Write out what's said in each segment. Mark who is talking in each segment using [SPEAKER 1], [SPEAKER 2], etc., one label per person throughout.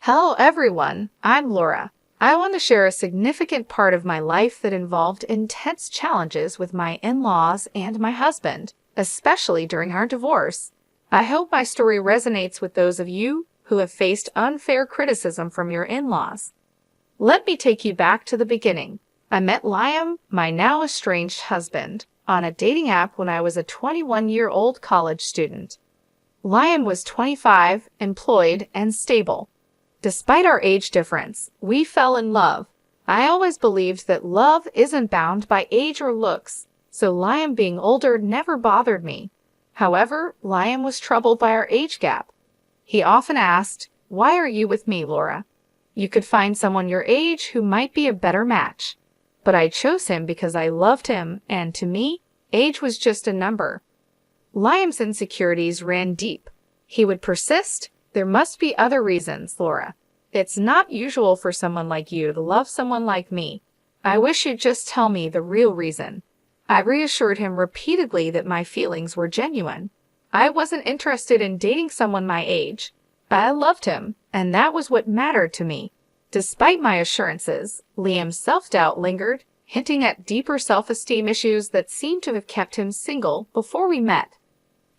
[SPEAKER 1] Hello, everyone. I'm Laura. I want to share a significant part of my life that involved intense challenges with my in-laws and my husband, especially during our divorce. I hope my story resonates with those of you who have faced unfair criticism from your in-laws. Let me take you back to the beginning. I met Liam, my now estranged husband, on a dating app when I was a 21-year-old college student. Liam was 25, employed, and stable. Despite our age difference, we fell in love. I always believed that love isn't bound by age or looks, so Liam being older never bothered me. However, Liam was troubled by our age gap. He often asked, "Why are you with me, Laura? You could find someone your age who might be a better match." But I chose him because I loved him, and to me, age was just a number. Liam's insecurities ran deep. He would persist, "There must be other reasons, Laura. It's not usual for someone like you to love someone like me. I wish you'd just tell me the real reason." I reassured him repeatedly that my feelings were genuine. I wasn't interested in dating someone my age. I loved him, and that was what mattered to me. Despite my assurances, Liam's self-doubt lingered, hinting at deeper self-esteem issues that seemed to have kept him single before we met.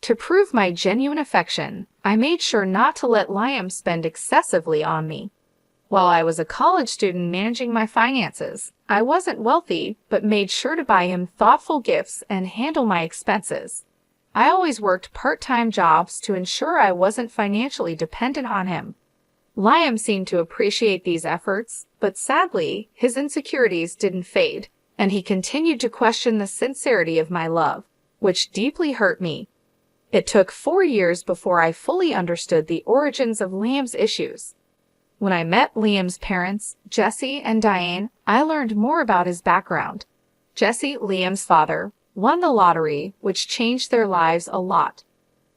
[SPEAKER 1] To prove my genuine affection, I made sure not to let Liam spend excessively on me. While I was a college student managing my finances, I wasn't wealthy, but made sure to buy him thoughtful gifts and handle my expenses. I always worked part-time jobs to ensure I wasn't financially dependent on him. Liam seemed to appreciate these efforts, but sadly, his insecurities didn't fade, and he continued to question the sincerity of my love, which deeply hurt me. It took 4 years before I fully understood the origins of Liam's issues. When I met Liam's parents, Jesse and Diane, I learned more about his background. Jesse, Liam's father, won the lottery, which changed their lives a lot.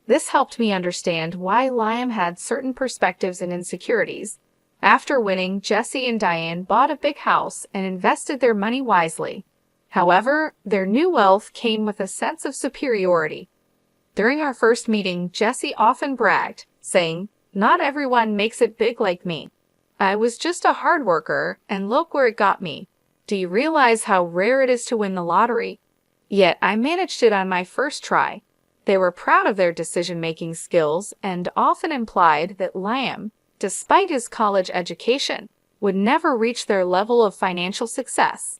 [SPEAKER 1] This helped me understand why Liam had certain perspectives and insecurities. After winning, Jesse and Diane bought a big house and invested their money wisely. However, their new wealth came with a sense of superiority. During our first meeting, Jesse often bragged, saying, "Not everyone makes it big like me. I was just a hard worker, and look where it got me. Do you realize how rare it is to win the lottery? Yet I managed it on my first try." They were proud of their decision-making skills and often implied that Liam, despite his college education, would never reach their level of financial success.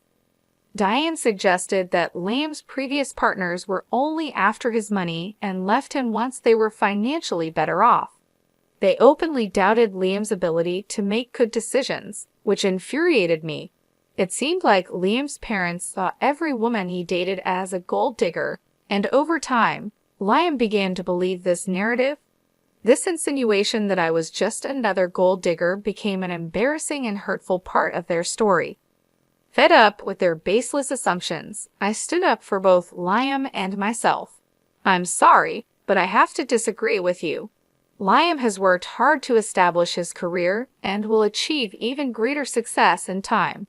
[SPEAKER 1] Diane suggested that Liam's previous partners were only after his money and left him once they were financially better off. They openly doubted Liam's ability to make good decisions, which infuriated me. It seemed like Liam's parents saw every woman he dated as a gold digger, and over time, Liam began to believe this narrative. This insinuation that I was just another gold digger became an embarrassing and hurtful part of their story. Fed up with their baseless assumptions, I stood up for both Liam and myself. "I'm sorry, but I have to disagree with you. Liam has worked hard to establish his career and will achieve even greater success in time."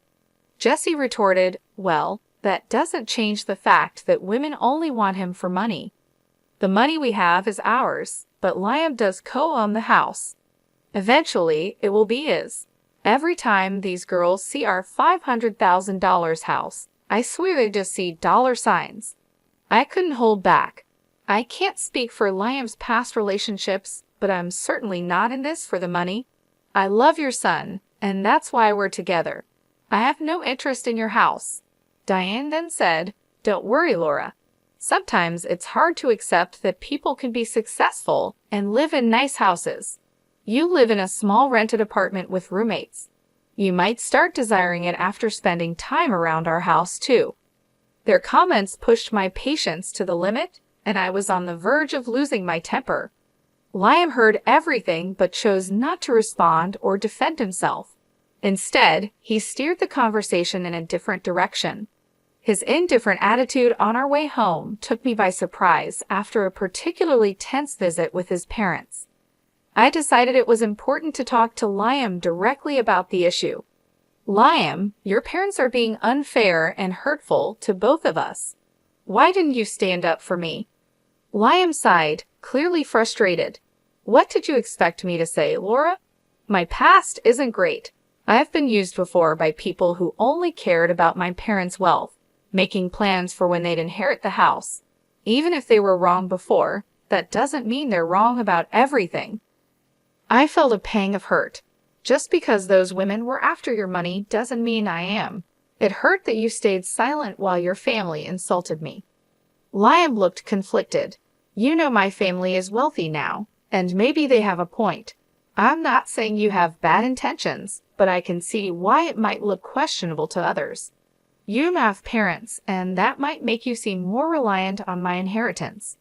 [SPEAKER 1] Jesse retorted, "Well, that doesn't change the fact that women only want him for money. The money we have is ours, but Liam does co-own the house. Eventually, it will be his. Every time these girls see our $500,000 house, I swear they just see dollar signs." I couldn't hold back. "I can't speak for Liam's past relationships, but I'm certainly not in this for the money. I love your son, and that's why we're together. I have no interest in your house." Diane then said, "Don't worry, Laura. Sometimes it's hard to accept that people can be successful and live in nice houses. You live in a small rented apartment with roommates. You might start desiring it after spending time around our house, too." Their comments pushed my patience to the limit, and I was on the verge of losing my temper. Liam heard everything but chose not to respond or defend himself. Instead, he steered the conversation in a different direction. His indifferent attitude on our way home took me by surprise after a particularly tense visit with his parents. I decided it was important to talk to Liam directly about the issue. "Liam, your parents are being unfair and hurtful to both of us. Why didn't you stand up for me?" Liam sighed, clearly frustrated. "What did you expect me to say, Laura? My past isn't great. I've been used before by people who only cared about my parents' wealth, making plans for when they'd inherit the house. Even if they were wrong before, that doesn't mean they're wrong about everything. I felt a pang of hurt. Just because those women were after your money doesn't mean I am. It hurt that you stayed silent while your family insulted me. Liam looked conflicted. You know my family is wealthy now, and maybe they have a point. I'm not saying you have bad intentions, but I can see why it might look questionable to others. You have parents, and that might make you seem more reliant on my inheritance.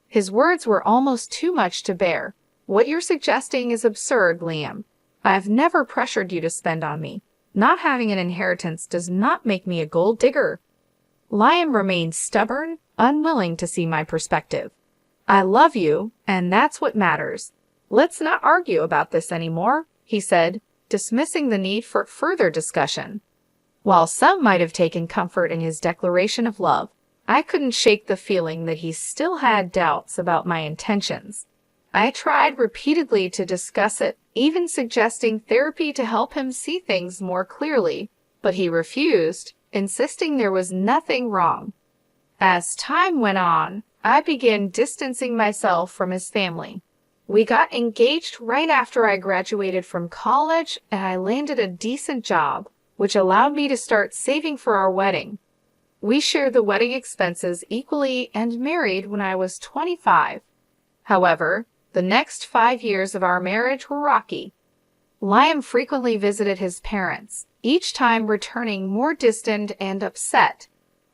[SPEAKER 1] His words were almost too much to bear. What you're suggesting is absurd, Liam. I've never pressured you to spend on me. Not having an inheritance does not make me a gold digger. Liam remained stubborn, unwilling to see my perspective. I love you, and that's what matters. Let's not argue about this anymore, he said, dismissing the need for further discussion. While some might have taken comfort in his declaration of love, I couldn't shake the feeling that he still had doubts about my intentions. I tried repeatedly to discuss it, even suggesting therapy to help him see things more clearly, but he refused, insisting there was nothing wrong. As time went on, I began distancing myself from his family. We got engaged right after I graduated from college, and I landed a decent job, which allowed me to start saving for our wedding. We shared the wedding expenses equally and married when I was 25. However, the next 5 years of our marriage were rocky. Liam frequently visited his parents, each time returning more distant and upset.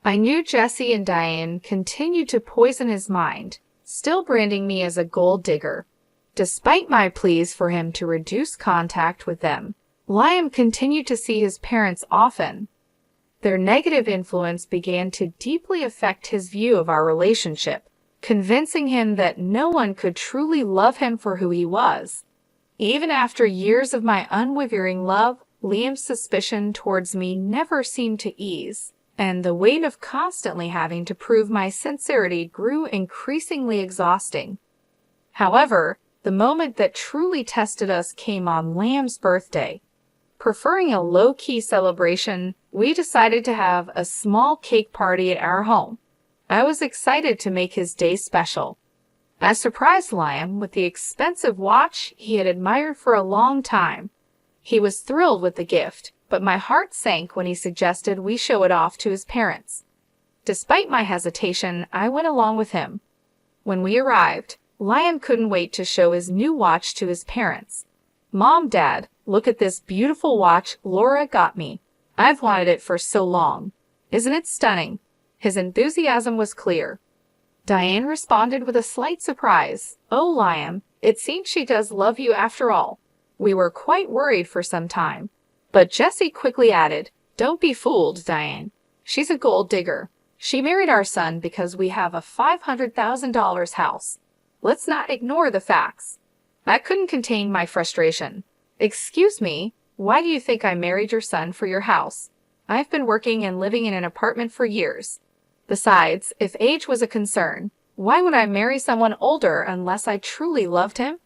[SPEAKER 1] I knew Jesse and Diane continued to poison his mind, still branding me as a gold digger. Despite my pleas for him to reduce contact with them, Liam continued to see his parents often. Their negative influence began to deeply affect his view of our relationship, convincing him that no one could truly love him for who he was. Even after years of my unwavering love, Liam's suspicion towards me never seemed to ease, and the weight of constantly having to prove my sincerity grew increasingly exhausting. However, the moment that truly tested us came on Liam's birthday. Preferring a low-key celebration, we decided to have a small cake party at our home. I was excited to make his day special. I surprised Liam with the expensive watch he had admired for a long time. He was thrilled with the gift, but my heart sank when he suggested we show it off to his parents. Despite my hesitation, I went along with him. When we arrived, Liam couldn't wait to show his new watch to his parents. Mom, Dad, look at this beautiful watch Laura got me. I've wanted it for so long. Isn't it stunning? His enthusiasm was clear. Diane responded with a slight surprise. Oh, Liam, it seems she does love you after all. We were quite worried for some time. But Jesse quickly added, Don't be fooled, Diane. She's a gold digger. She married our son because we have a $500,000 house. Let's not ignore the facts. I couldn't contain my frustration. Excuse me, why do you think I married your son for your house? I've been working and living in an apartment for years. Besides, if age was a concern, why would I marry someone older unless I truly loved him?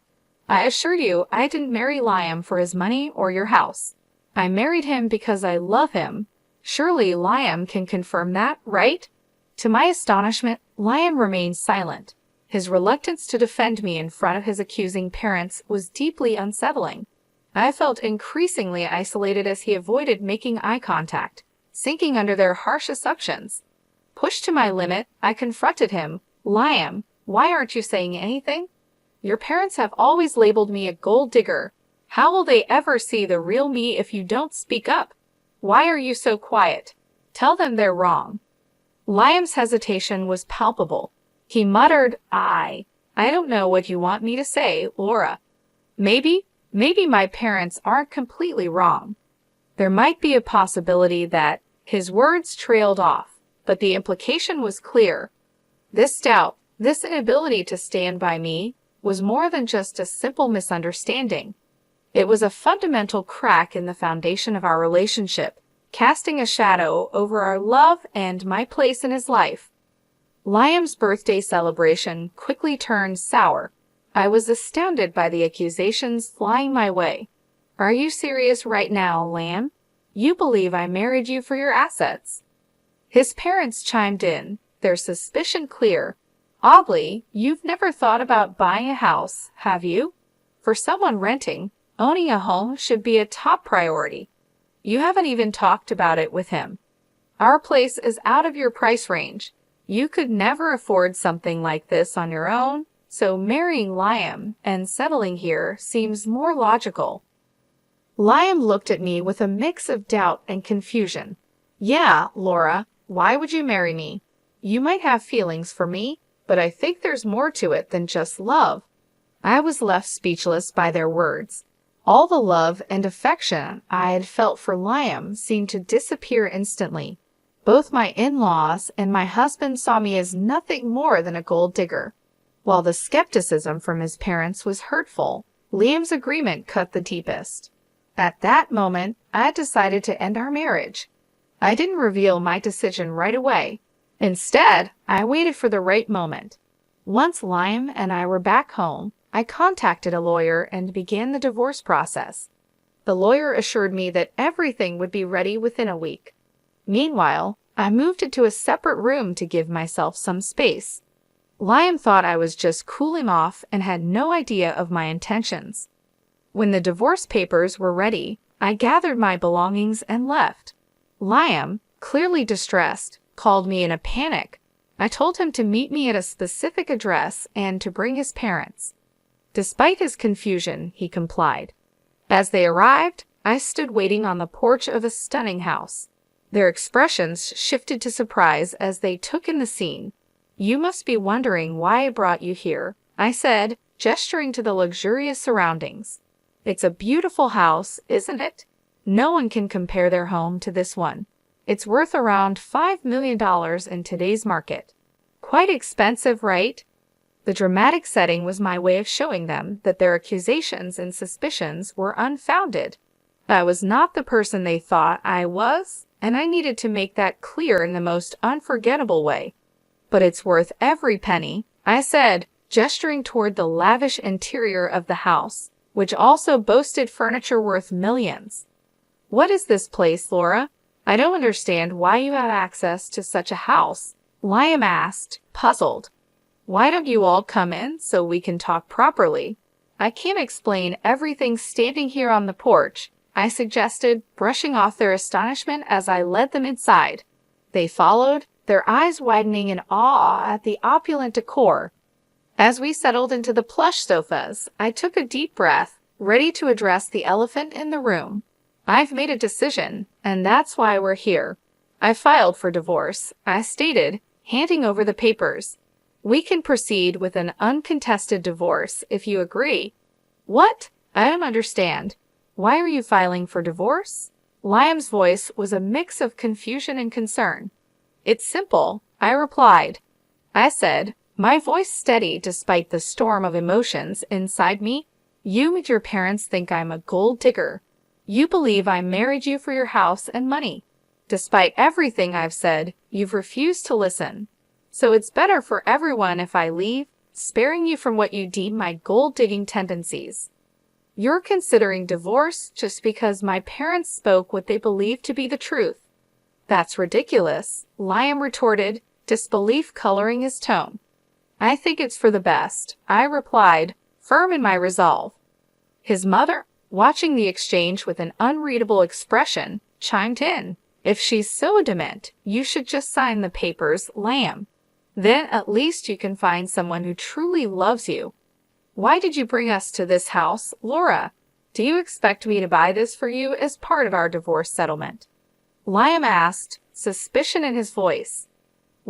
[SPEAKER 1] I assure you, I didn't marry Liam for his money or your house. I married him because I love him. Surely Liam can confirm that, right? To my astonishment, Liam remained silent. His reluctance to defend me in front of his accusing parents was deeply unsettling. I felt increasingly isolated as he avoided making eye contact, sinking under their harsh assumptions. Pushed to my limit, I confronted him. Liam, why aren't you saying anything? Your parents have always labeled me a gold digger. How will they ever see the real me if you don't speak up? Why are you so quiet? Tell them they're wrong. Liam's hesitation was palpable. He muttered, I don't know what you want me to say, Laura. Maybe my parents aren't completely wrong. There might be a possibility that his words trailed off, but the implication was clear. This doubt, this inability to stand by me, was more than just a simple misunderstanding. It was a fundamental crack in the foundation of our relationship, casting a shadow over our love and my place in his life. Liam's birthday celebration quickly turned sour. I was astounded by the accusations flying my way. Are you serious right now, Lamb? You believe I married you for your assets. His parents chimed in, their suspicion clear. Oddly, you've never thought about buying a house, have you? For someone renting, owning a home should be a top priority. You haven't even talked about it with him. Our place is out of your price range. You could never afford something like this on your own, so marrying Liam and settling here seems more logical. Liam looked at me with a mix of doubt and confusion. Yeah, Laura, why would you marry me? You might have feelings for me, but I think there's more to it than just love. I was left speechless by their words. All the love and affection I had felt for Liam seemed to disappear instantly. Both my in-laws and my husband saw me as nothing more than a gold digger. While the skepticism from his parents was hurtful, Liam's agreement cut the deepest. At that moment, I decided to end our marriage. I didn't reveal my decision right away. Instead, I waited for the right moment. Once Liam and I were back home, I contacted a lawyer and began the divorce process. The lawyer assured me that everything would be ready within a week. Meanwhile, I moved into a separate room to give myself some space. Liam thought I was just cooling off and had no idea of my intentions. When the divorce papers were ready, I gathered my belongings and left. Liam, clearly distressed, called me in a panic. I told him to meet me at a specific address and to bring his parents. Despite his confusion, he complied. As they arrived, I stood waiting on the porch of a stunning house. Their expressions shifted to surprise as they took in the scene. You must be wondering why I brought you here, I said, gesturing to the luxurious surroundings. It's a beautiful house, isn't it? No one can compare their home to this one. It's worth around $5 million in today's market. Quite expensive, right? The dramatic setting was my way of showing them that their accusations and suspicions were unfounded. I was not the person they thought I was, and I needed to make that clear in the most unforgettable way. But it's worth every penny, I said, gesturing toward the lavish interior of the house, which also boasted furniture worth millions. What is this place, Laura? I don't understand why you have access to such a house, Liam asked, puzzled. Why don't you all come in so we can talk properly? I can't explain everything standing here on the porch, I suggested, brushing off their astonishment as I led them inside. They followed, their eyes widening in awe at the opulent decor. As we settled into the plush sofas, I took a deep breath, ready to address the elephant in the room. I've made a decision, and that's why we're here. I filed for divorce, I stated, handing over the papers. We can proceed with an uncontested divorce if you agree. What? I don't understand. Why are you filing for divorce? Liam's voice was a mix of confusion and concern. It's simple, I replied. I said, my voice steady despite the storm of emotions inside me. You and your parents think I'm a gold digger. You believe I married you for your house and money. Despite everything I've said, you've refused to listen. So it's better for everyone if I leave, sparing you from what you deem my gold-digging tendencies. You're considering divorce just because my parents spoke what they believed to be the truth. That's ridiculous, Liam retorted, disbelief coloring his tone. I think it's for the best, I replied, firm in my resolve. His mother, watching the exchange with an unreadable expression, chimed in. If she's so adamant, you should just sign the papers, Lamb. Then at least you can find someone who truly loves you. Why did you bring us to this house, Laura? Do you expect me to buy this for you as part of our divorce settlement? Liam asked, suspicion in his voice.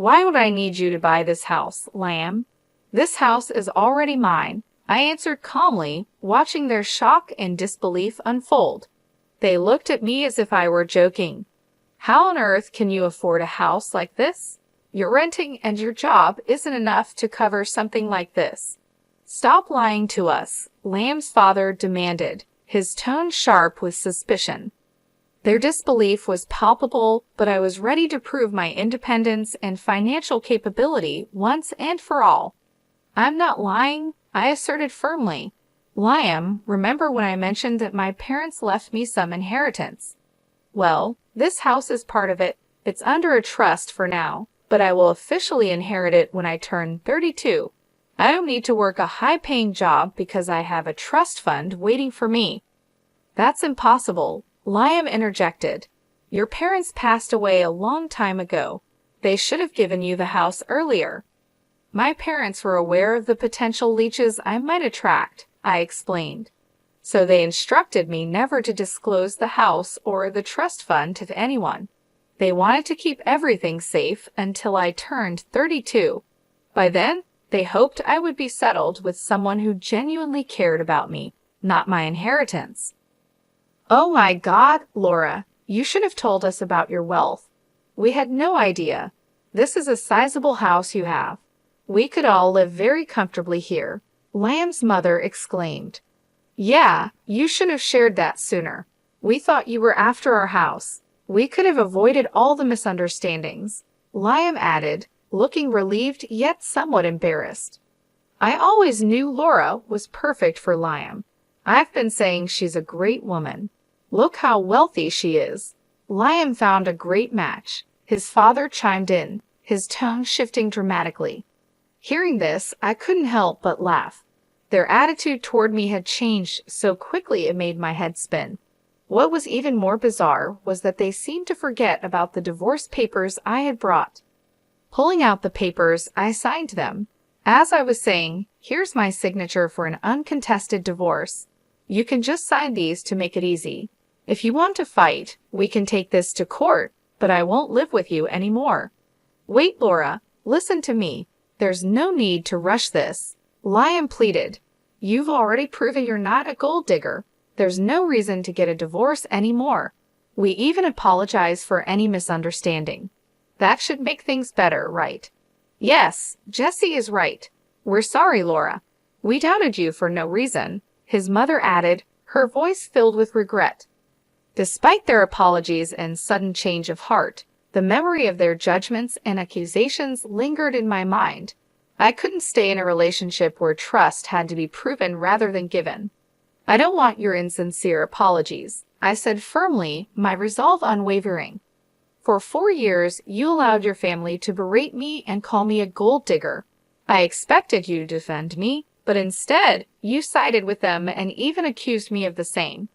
[SPEAKER 1] Why would I need you to buy this house, Lamb? This house is already mine, I answered calmly, watching their shock and disbelief unfold. They looked at me as if I were joking. How on earth can you afford a house like this? Your renting and your job isn't enough to cover something like this. Stop lying to us, Lamb's father demanded, his tone sharp with suspicion. Their disbelief was palpable, but I was ready to prove my independence and financial capability once and for all. I'm not lying, I asserted firmly. Liam, remember when I mentioned that my parents left me some inheritance? Well, this house is part of it. It's under a trust for now, but I will officially inherit it when I turn 32. I don't need to work a high-paying job because I have a trust fund waiting for me. That's impossible, Liam interjected. Your parents passed away a long time ago. They should have given you the house earlier. My parents were aware of the potential leeches I might attract, I explained. So they instructed me never to disclose the house or the trust fund to anyone. They wanted to keep everything safe until I turned 32. By then, they hoped I would be settled with someone who genuinely cared about me, not my inheritance. Oh my God, Laura, you should have told us about your wealth. We had no idea. This is a sizable house you have. We could all live very comfortably here, Liam's mother exclaimed. Yeah, you should have shared that sooner. We thought you were after our house. We could have avoided all the misunderstandings, Liam added, looking relieved yet somewhat embarrassed. I always knew Laura was perfect for Liam. I've been saying she's a great woman. Look how wealthy she is. Liam found a great match. His father chimed in, his tone shifting dramatically. Hearing this, I couldn't help but laugh. Their attitude toward me had changed so quickly it made my head spin. What was even more bizarre was that they seemed to forget about the divorce papers I had brought. Pulling out the papers, I signed them. As I was saying, here's my signature for an uncontested divorce. You can just sign these to make it easy. If you want to fight, we can take this to court, but I won't live with you anymore. Wait, Laura, listen to me. There's no need to rush this, Liam pleaded. You've already proven you're not a gold digger. There's no reason to get a divorce anymore. We even apologize for any misunderstanding. That should make things better, right? Yes, Jesse is right. We're sorry, Laura. We doubted you for no reason, his mother added, her voice filled with regret. Despite their apologies and sudden change of heart, the memory of their judgments and accusations lingered in my mind. I couldn't stay in a relationship where trust had to be proven rather than given. I don't want your insincere apologies, I said firmly, my resolve unwavering. For 4 years, you allowed your family to berate me and call me a gold digger. I expected you to defend me, but instead, you sided with them and even accused me of the same.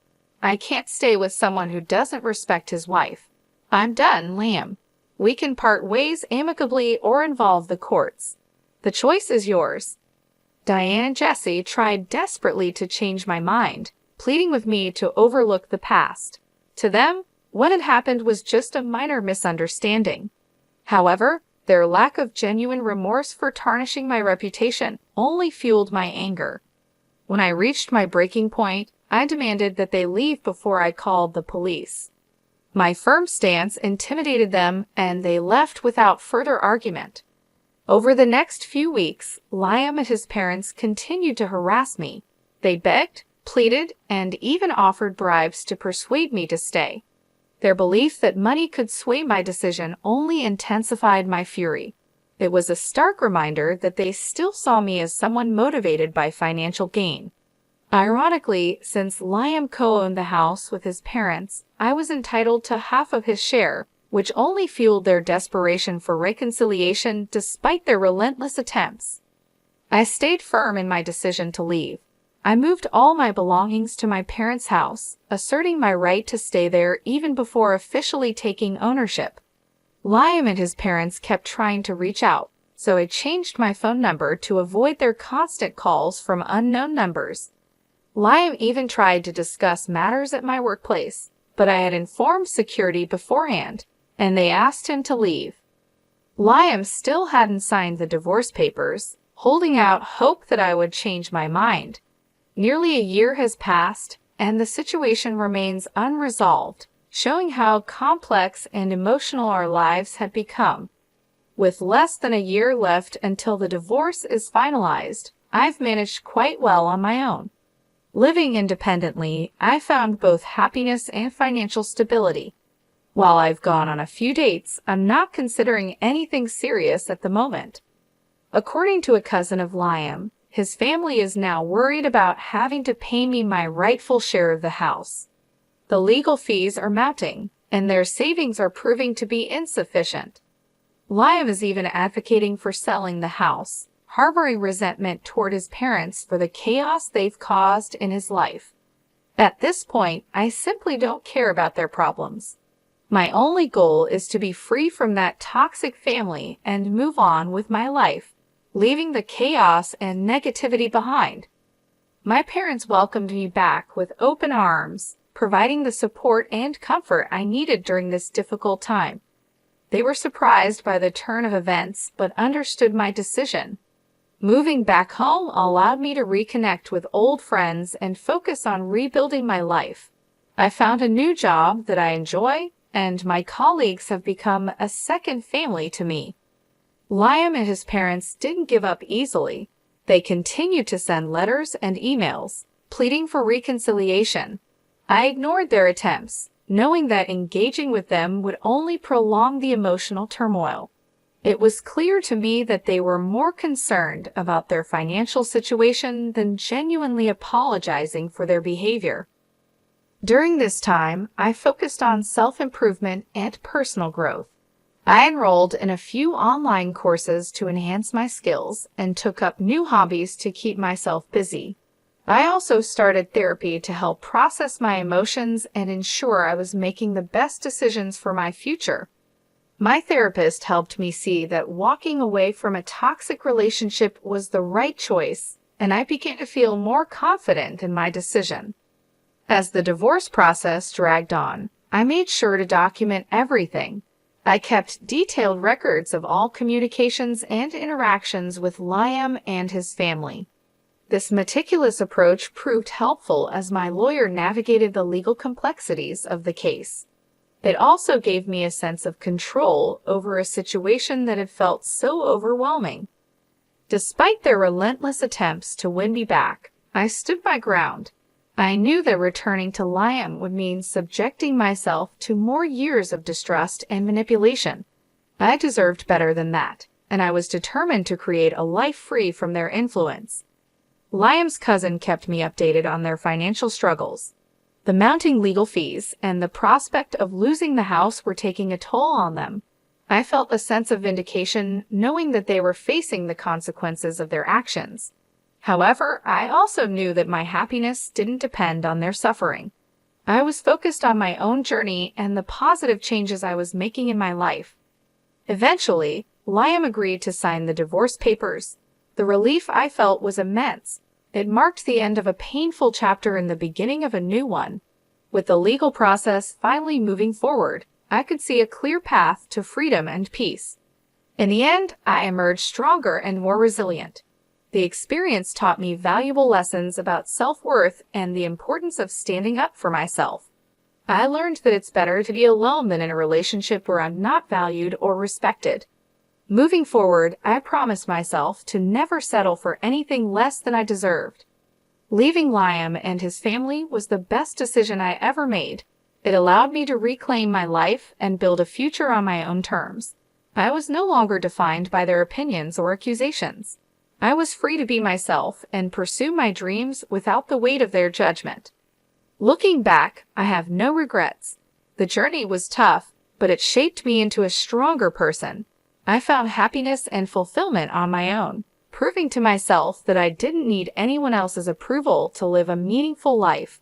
[SPEAKER 1] I can't stay with someone who doesn't respect his wife. I'm done, Liam. We can part ways amicably or involve the courts. The choice is yours. Diane and Jesse tried desperately to change my mind, pleading with me to overlook the past. To them, what had happened was just a minor misunderstanding. However, their lack of genuine remorse for tarnishing my reputation only fueled my anger. When I reached my breaking point, I demanded that they leave before I called the police. My firm stance intimidated them, and they left without further argument. Over the next few weeks, Liam and his parents continued to harass me. They begged, pleaded, and even offered bribes to persuade me to stay. Their belief that money could sway my decision only intensified my fury. It was a stark reminder that they still saw me as someone motivated by financial gain. Ironically, since Liam co-owned the house with his parents, I was entitled to half of his share, which only fueled their desperation for reconciliation despite their relentless attempts. I stayed firm in my decision to leave. I moved all my belongings to my parents' house, asserting my right to stay there even before officially taking ownership. Liam and his parents kept trying to reach out, so I changed my phone number to avoid their constant calls from unknown numbers. Liam even tried to discuss matters at my workplace, but I had informed security beforehand, and they asked him to leave. Liam still hadn't signed the divorce papers, holding out hope that I would change my mind. Nearly a year has passed, and the situation remains unresolved, showing how complex and emotional our lives had become. With less than a year left until the divorce is finalized, I've managed quite well on my own. Living independently, I found both happiness and financial stability. While I've gone on a few dates, I'm not considering anything serious at the moment. According to a cousin of Liam, his family is now worried about having to pay me my rightful share of the house. The legal fees are mounting, and their savings are proving to be insufficient. Liam is even advocating for selling the house, harboring resentment toward his parents for the chaos they've caused in his life. At this point, I simply don't care about their problems. My only goal is to be free from that toxic family and move on with my life, leaving the chaos and negativity behind. My parents welcomed me back with open arms, providing the support and comfort I needed during this difficult time. They were surprised by the turn of events, but understood my decision. Moving back home allowed me to reconnect with old friends and focus on rebuilding my life. I found a new job that I enjoy, and my colleagues have become a second family to me. Liam and his parents didn't give up easily. They continued to send letters and emails, pleading for reconciliation. I ignored their attempts, knowing that engaging with them would only prolong the emotional turmoil. It was clear to me that they were more concerned about their financial situation than genuinely apologizing for their behavior. During this time, I focused on self-improvement and personal growth. I enrolled in a few online courses to enhance my skills and took up new hobbies to keep myself busy. I also started therapy to help process my emotions and ensure I was making the best decisions for my future. My therapist helped me see that walking away from a toxic relationship was the right choice, and I began to feel more confident in my decision. As the divorce process dragged on, I made sure to document everything. I kept detailed records of all communications and interactions with Liam and his family. This meticulous approach proved helpful as my lawyer navigated the legal complexities of the case. It also gave me a sense of control over a situation that had felt so overwhelming. Despite their relentless attempts to win me back, I stood my ground. I knew that returning to Liam would mean subjecting myself to more years of distrust and manipulation. I deserved better than that, and I was determined to create a life free from their influence. Liam's cousin kept me updated on their financial struggles. The mounting legal fees and the prospect of losing the house were taking a toll on them. I felt a sense of vindication knowing that they were facing the consequences of their actions. However, I also knew that my happiness didn't depend on their suffering. I was focused on my own journey and the positive changes I was making in my life. Eventually, Liam agreed to sign the divorce papers. The relief I felt was immense. It marked the end of a painful chapter and the beginning of a new one. With the legal process finally moving forward, I could see a clear path to freedom and peace. In the end, I emerged stronger and more resilient. The experience taught me valuable lessons about self-worth and the importance of standing up for myself. I learned that it's better to be alone than in a relationship where I'm not valued or respected. Moving forward, I promised myself to never settle for anything less than I deserved. Leaving Liam and his family was the best decision I ever made. It allowed me to reclaim my life and build a future on my own terms. I was no longer defined by their opinions or accusations. I was free to be myself and pursue my dreams without the weight of their judgment. Looking back, I have no regrets. The journey was tough, but it shaped me into a stronger person. I found happiness and fulfillment on my own, proving to myself that I didn't need anyone else's approval to live a meaningful life.